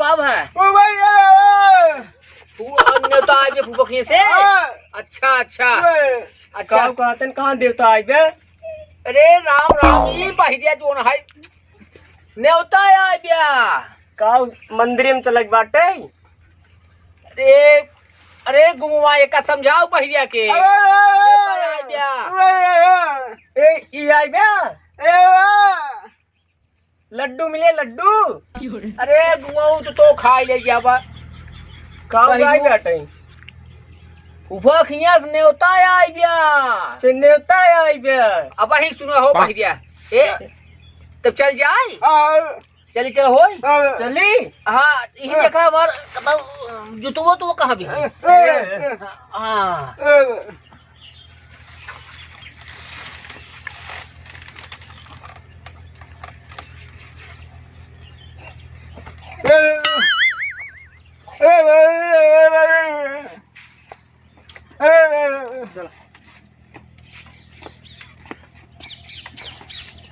कब है? देवता आए फूफकी से। अच्छा अच्छा अच्छा कहतन कहाँ देवता आए बे? अरे राम राम जी बहिदिया जोन है नेवता आए बिया का मंदिर में चलक बाटे। अरे अरे गुमुआ एक का समझाओ बहिदिया के नेवता आए बिया। ए ई आए बे लड्डू मिले लड्डू। अरे गुमुआ तो खाई ले जाबा का आए बाटे उभा खिया से नेवता आए बिया से नेवता आए बे। अब ही सुनो हो बहिदिया ए तब चल जाए चली चल हो चली। हाँ यही देखा बार जुतवो तो वो कहाँ भी है। हाँ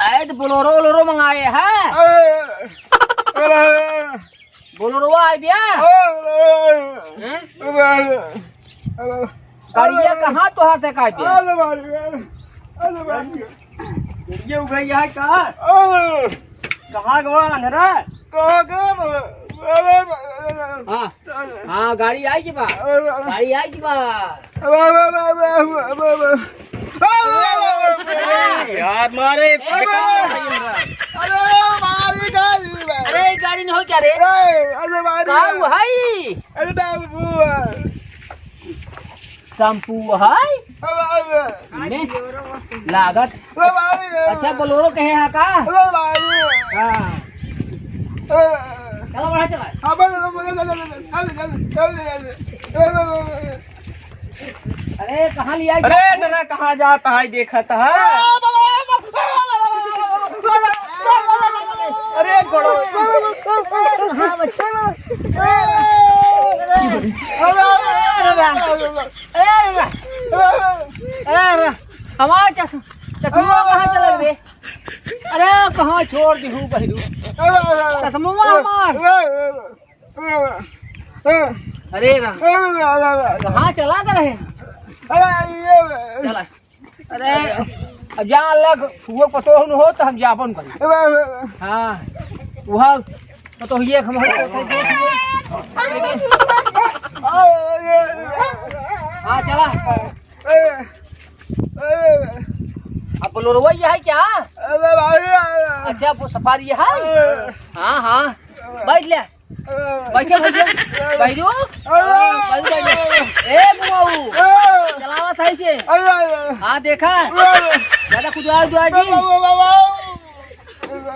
आए तो बोलोरो बोलोरो मंगाए हैं। बोलोरो आए बिया गाड़िया कहाँ तो हाथ से का बिया ये उगई है कहाँ कहाँ गवा अंधेरा। हाँ हाँ गाड़ी आएगी बा गाड़ी आएगी बा। यार मारे अरे गाड़ी नहीं हो क्या रे काऊ है शैम्पू है लागत। अच्छा बोलोरो कहे है का। हाँ चलो बढ़ा चला। अरे कहाँ लिया? अरे नरा कहाँ जाता है देखा था। अरे गड़ो हमारा चश्मा कहाँ चला रे? अरे कहाँ छोड़ दी हूँ बहिरू चश्मा हमार। अरे कहाँ चला कर है चला। अरे अब जहाँ लग वो पतो हो तो हम जापन करें। हाँ वह पतो ये हम हाँ चला। अब बोलो वही है क्या? अच्छा वो सफारी है। हाँ हाँ बैठ ले बैठे बैठो ए बुआऊ चलावा सही से। हाँ देखा ज्यादा कुछ जी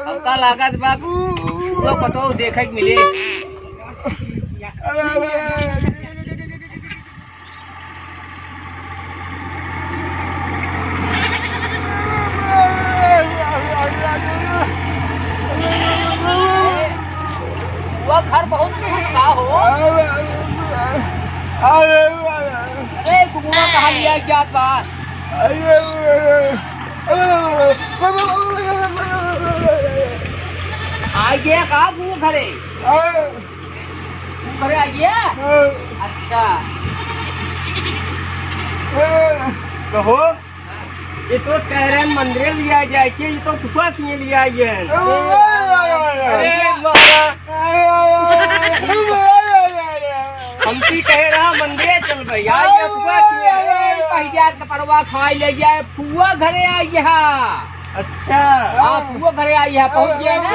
हमका लागत बा पूरा पतो देखे मिले। वो घर बहुत का हो। अरे बुआ कहा लिया जात बा आ गया कहा बुआ घरे घरे आ गया अच्छा कहो ये तो कह रहे हैं मंदिर लिया जाए कि ये तो फुफा किए लिया है अरे हमसी कह रहा मंदिर चल भाई आज फुफा किए पहिजात का परवा खाई ले जाए फुआ घरे आई है अच्छा हाँ फुआ घरे आई है पहुंच गया ना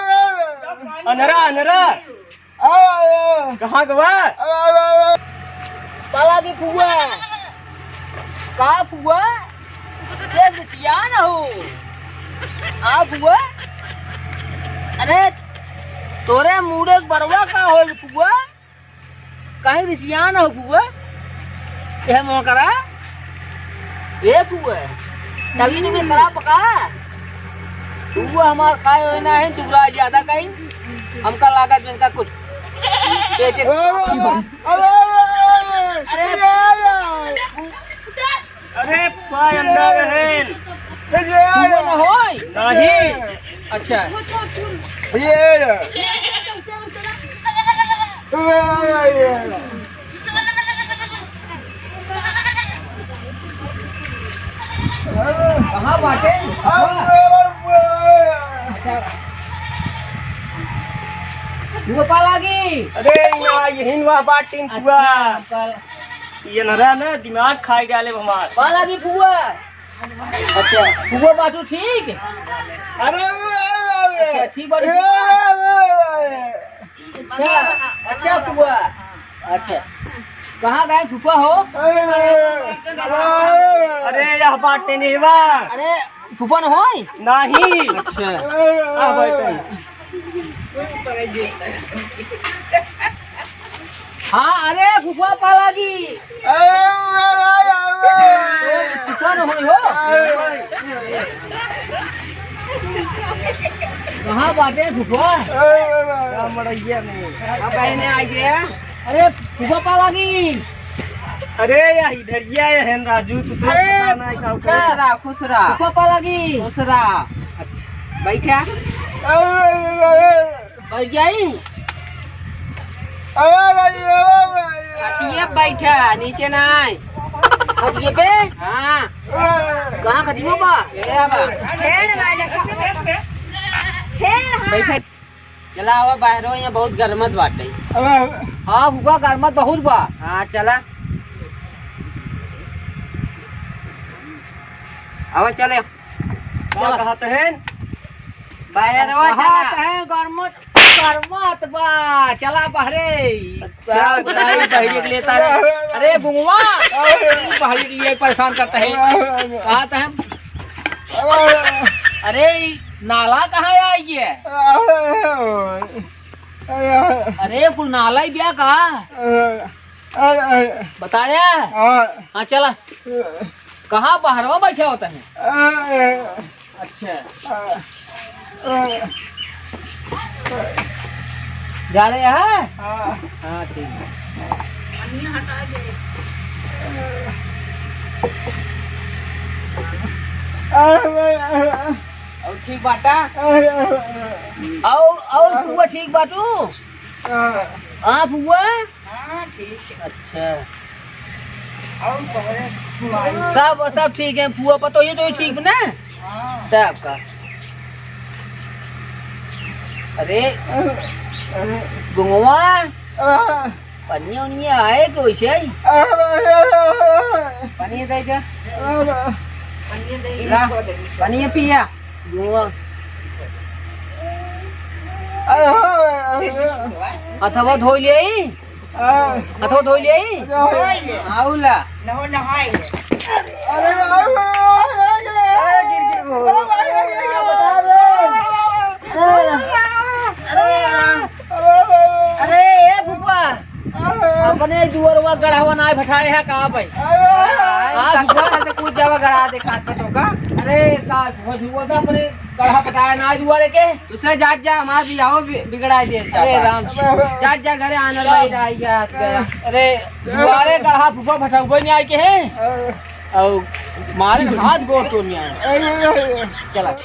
अनरा अनरा कहाँ गवा साला की फुआ कहा फुआ ये रिसिया न हो हाँ फुआ अरे तोरे मुड़े बरवा का हो फुआ कहीं रिसिया न हो फुआ यह मोह करा ये फुआ तभी नहीं मैं खराब पका फुआ हमार खाए हुए ना है दुबरा ज्यादा कहीं हमका लागत में इनका कुछ अरे अरे पाय अंदर रहें फुआ न होई नहीं अच्छा कहाँ बाटे फुआ पालागी अरे यहाँ यही वहाँ बाटिन फुआ कल ये नरा ना दिमाग खाई डाले हमार पालागी फुआ अच्छा फुआ बाटू ठीक अच्छा ठीक बाटू अच्छा अच्छा फुआ अच्छा कहाँ गए फुफा हो अरे यह बाटे नहीं बा अरे फुफा न होई नहीं अच्छा आ बैठे हाँ अरे फुफा पालागी फुफा न होई हो कहाँ बाटे फुफा मड़ैया में बहने आ गया अरे फुफा पालागी अरे यह इधरिया है राजू तू तो पता नहीं का उठा खुश रहा फुफा पालागी खुश रहा अच्छा बैठा बैठ जाई खटिया बैठा नीचे नहीं खटिए पे हाँ कहाँ खटियो बा बैठा चला आवा बाहरों यहाँ बहुत गर्मत बाटे हाँ बुआ गर्मत बहुत बा हाँ चला आवा चले क्या कहते हैं बाहर गर्मत गर्मत बा चला बाहरे अच्छा बहरी के लिए अरे बुआ बहरी के लिए परेशान करते हैं कहा है अरे नाला कहाँ आई है अरे कुल नाला ही ब्याह कहा बताया हाँ चला कहाँ बाहर बैठे होता है अच्छा जा रहे हैं हाँ ठीक है और ठीक बाटा और फुआ ठीक बाटू हाँ फुआ ठीक अच्छा सब ठीक है फुआ पतो ये तो ठीक ना सब का अरे गुंगवा पनिया उनिया आए कि वैसे ही पनिया दे जा पनिया पिया गुंगवा अथवा धो ले अथवा धो ले आउला अरे हुआ गढ़ा हुआ ना भटाए है कहाँ भाई से कूद जावा गड़ा दे खाते तो का अरे का हुआ था पर गढ़ा पटाया ना जुआ रे के दूसरे जात जा हमार भी आओ बिगड़ा दे अरे राम जात जा घरे आने लगी रही गया अरे जुआरे गढ़ा फुफा भटाऊ नहीं आए के हैं और मारे हाथ गोड़ तो नहीं आए चला